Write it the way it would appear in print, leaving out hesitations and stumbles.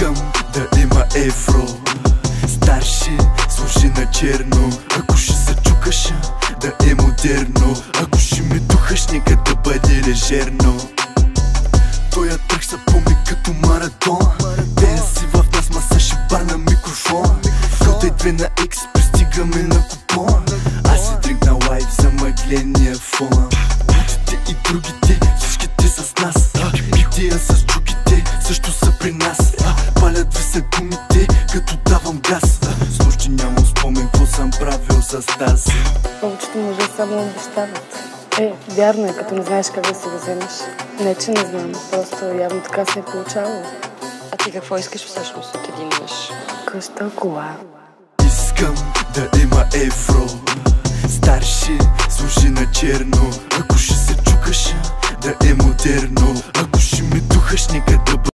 Искам да има евро. Старши служи на черно. Ако ще се чукаш, да е модерно. Ако ще ме духаш, нека да бъде лежерно. Тоя тръг са помни като маратон. Ден си в нас, масаж и бар на микрофон. Кота и 2 на X, пристигаме на купон. Аз си дринк на лайф за мъгления фон. Бутите и другите, всичките с нас. Бития с чуките, също са при нас. Палят ви се гумите, като давам газ. С нощи нямам спомен, какво съм правил с тази. Повечето мъже само обещават. Вярно е, като не знаеш как да се го вземеш. Не, че не знам, просто явно така се е получавало. А ти какво искаш всъщност от един мъж? Къща, кола. Искам да има евро. Старши служи на черно. Ако ще се чукаш, да е модерно. Ако ще ме духаш, нека да бъде